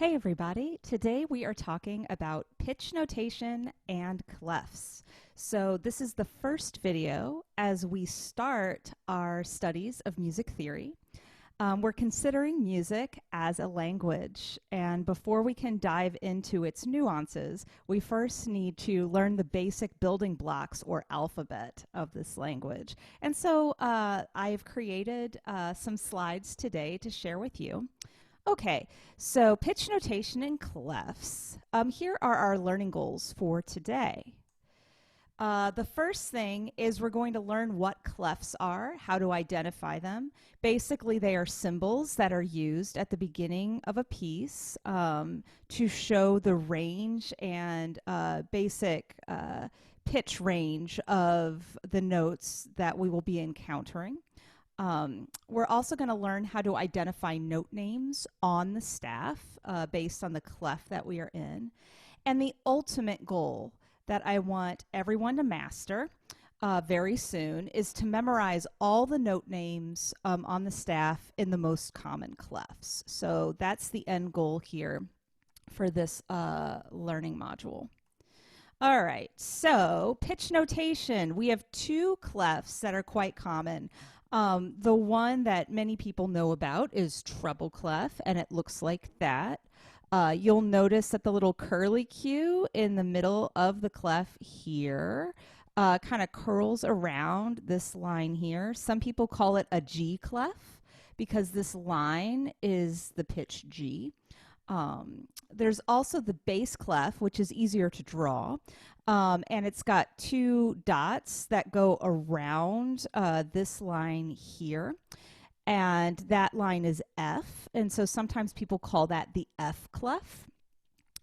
Hey everybody, today we are talking about pitch notation and clefs. So this is the first video as we start our studies of music theory. We're considering music as a language, and before we can dive into its nuances, we first need to learn the basic building blocks or alphabet of this language. And so I've created some slides today to share with you. Okay, so pitch notation and clefs. Here are our learning goals for today. The first thing is we're going to learn what clefs are, how to identify them. Basically, they are symbols that are used at the beginning of a piece to show the range and basic pitch range of the notes that we will be encountering. We're also going to learn how to identify note names on the staff based on the clef that we are in. And the ultimate goal that I want everyone to master very soon is to memorize all the note names on the staff in the most common clefs. So that's the end goal here for this learning module. All right, so pitch notation. We have two clefs that are quite common. The one that many people know about is treble clef, and it looks like that. You'll notice that the little curly Q in the middle of the clef here kind of curls around this line here. Some people call it a G clef because this line is the pitch G. There's also the bass clef, which is easier to draw. And it's got two dots that go around this line here. And that line is F. And so sometimes people call that the F clef.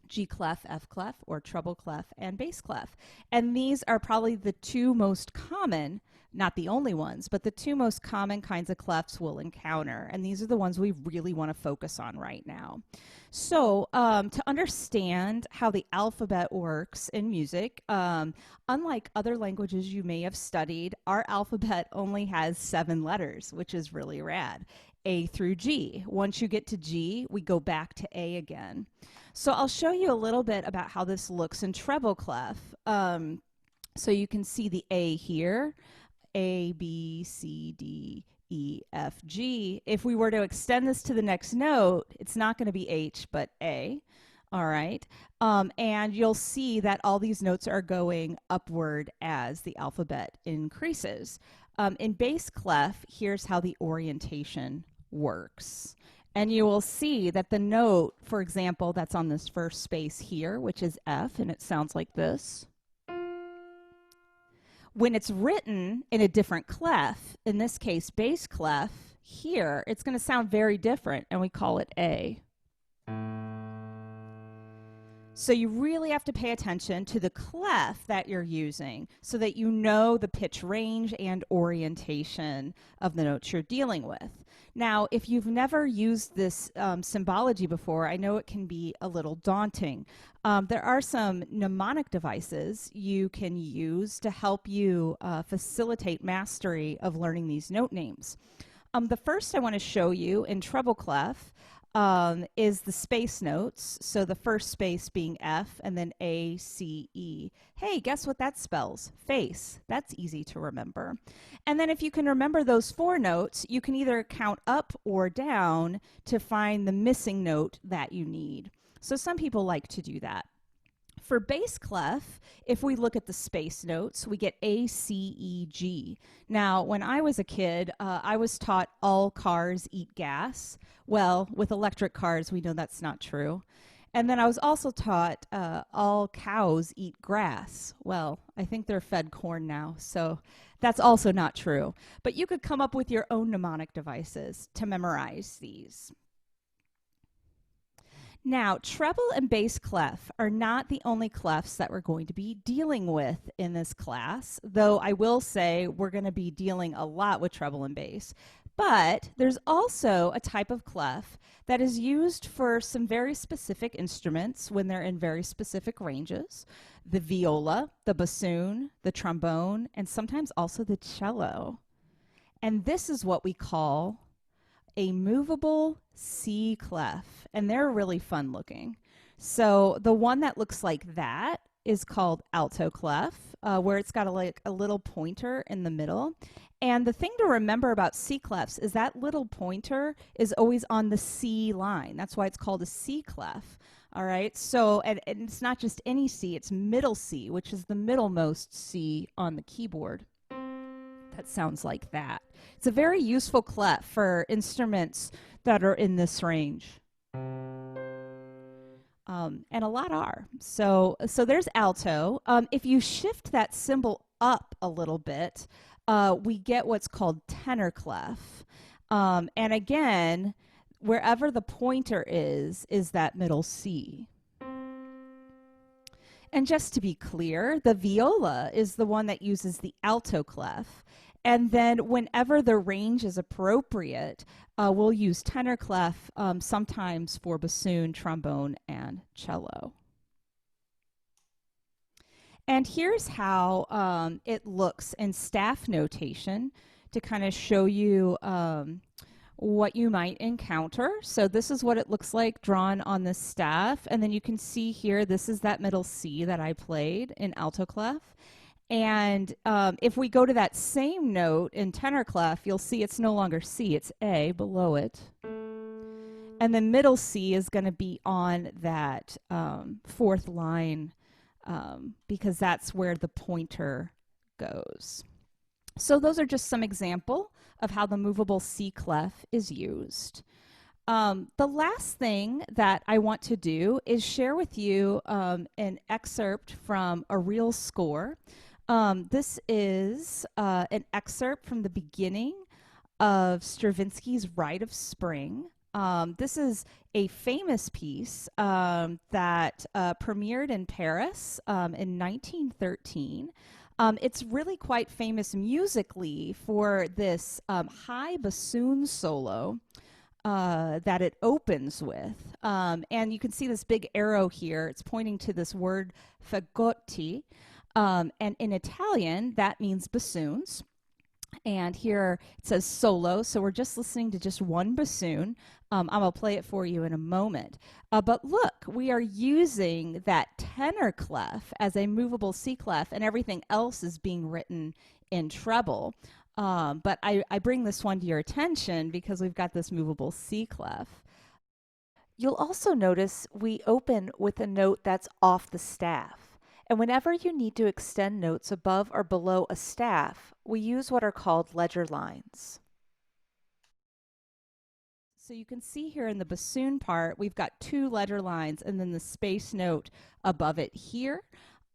G clef, F clef, or treble clef, and bass clef. And these are probably the two most common, not the only ones, but the two most common kinds of clefs we'll encounter. And these are the ones we really want to focus on right now. So to understand how the alphabet works in music, unlike other languages you may have studied, our alphabet only has 7 letters, which is really rad. A through G. Once you get to G, we go back to A again. So I'll show you a little bit about how this looks in treble clef. So you can see the A here, A, B, C, D, E, F, G. If we were to extend this to the next note, it's not going to be H, but A. All right. And you'll see that all these notes are going upward as the alphabet increases. In bass clef, here's how the orientation works. And you will see that the note, for example, that's on this first space here, which is F, and it sounds like this. When it's written in a different clef, in this case bass clef, here, it's going to sound very different, and we call it A. So you really have to pay attention to the clef that you're using so that you know the pitch range and orientation of the notes you're dealing with. Now, if you've never used this symbology before, I know it can be a little daunting. There are some mnemonic devices you can use to help you facilitate mastery of learning these note names. The first I want to show you in treble clef is the space notes. So the first space being F and then A, C, E. Hey, guess what that spells? Face. That's easy to remember. And then if you can remember those 4 notes, you can either count up or down to find the missing note that you need. So some people like to do that. For bass clef, if we look at the space notes, we get A, C, E, G. Now, when I was a kid, I was taught all cars eat gas. Well, with electric cars, we know that's not true. And then I was also taught all cows eat grass. Well, I think they're fed corn now, so that's also not true. But you could come up with your own mnemonic devices to memorize these. Now, treble and bass clef are not the only clefs that we're going to be dealing with in this class, though I will say we're going to be dealing a lot with treble and bass. But there's also a type of clef that is used for some very specific instruments when they're in very specific ranges. The viola, the bassoon, the trombone, and sometimes also the cello. And this is what we call a movable C clef, and they're really fun looking. So the one that looks like that is called alto clef, where it's got like a little pointer in the middle. And the thing to remember about C clefs is that little pointer is always on the C line. That's why it's called a C clef. All right, so, and it's not just any C, it's middle C, which is the middlemost C on the keyboard. That sounds like that. It's a very useful clef for instruments that are in this range. And a lot are. So there's alto. If you shift that symbol up a little bit, we get what's called tenor clef. And again, wherever the pointer is that middle C. And just to be clear, the viola is the one that uses the alto clef. And then whenever the range is appropriate, we'll use tenor clef, sometimes for bassoon, trombone, and cello. And here's how it looks in staff notation to kind of show you what you might encounter. So this is what it looks like drawn on the staff. And then you can see here, this is that middle C that I played in alto clef. And if we go to that same note in tenor clef, you'll see it's no longer C, it's A below it. And the middle C is going to be on that fourth line because that's where the pointer goes. So those are just some example of how the movable C clef is used. The last thing that I want to do is share with you an excerpt from a real score. This is an excerpt from the beginning of Stravinsky's Rite of Spring. This is a famous piece that premiered in Paris in 1913. It's really quite famous musically for this high bassoon solo that it opens with. And you can see this big arrow here. It's pointing to this word fagotti. And in Italian, that means bassoons. And here it says solo, so we're just listening to just one bassoon. I'm going to play it for you in a moment. But look, we are using that tenor clef as a movable C clef, and everything else is being written in treble. But I bring this one to your attention because we've got this movable C clef. You'll also notice we open with a note that's off the staff. And whenever you need to extend notes above or below a staff, we use what are called ledger lines. So you can see here in the bassoon part, we've got two ledger lines and then the space note above it here.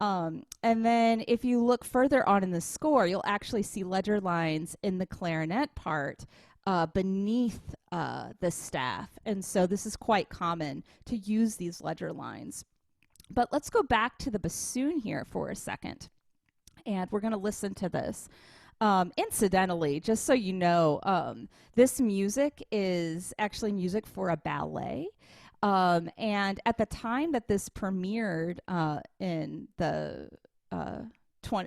And then if you look further on in the score, you'll actually see ledger lines in the clarinet part beneath the staff. And so this is quite common to use these ledger lines. But let's go back to the bassoon here for a second, and we're going to listen to this. Incidentally, just so you know, this music is actually music for a ballet. And at the time that this premiered in the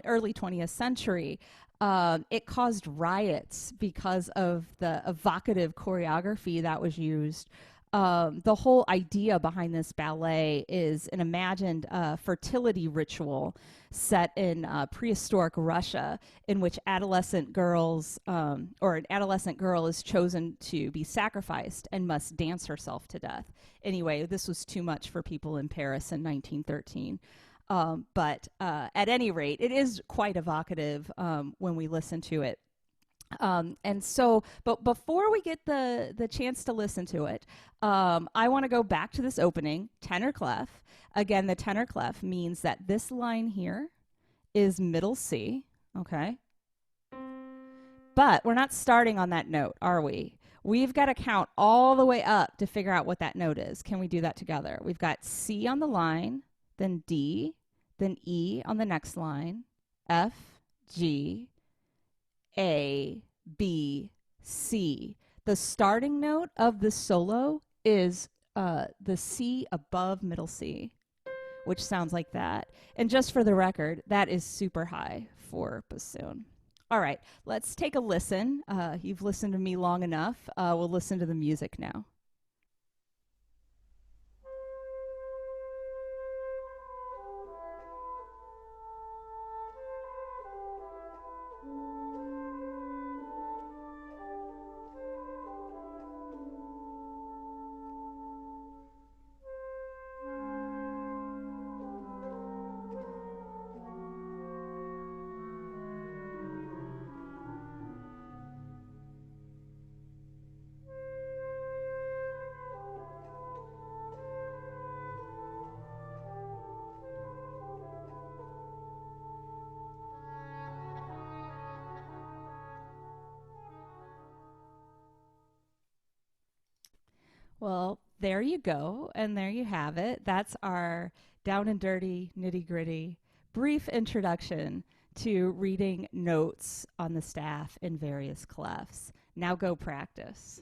early 20th century, it caused riots because of the evocative choreography that was used. The whole idea behind this ballet is an imagined fertility ritual set in prehistoric Russia, in which adolescent girls or an adolescent girl is chosen to be sacrificed and must dance herself to death. Anyway, this was too much for people in Paris in 1913. But at any rate, it is quite evocative when we listen to it. And so, but before we get the chance to listen to it, I want to go back to this opening, tenor clef. Again, the tenor clef means that this line here is middle C, okay? But we're not starting on that note, are we? We've got to count all the way up to figure out what that note is. Can we do that together? We've got C on the line, then D, then E on the next line, F, G, A, B, C. The starting note of the solo is the C above middle C, which sounds like that. And just for the record, that is super high for bassoon. All right, let's take a listen. You've listened to me long enough. We'll listen to the music now. Well, there you go, and there you have it. That's our down and dirty, nitty gritty, brief introduction to reading notes on the staff in various clefs. Now go practice.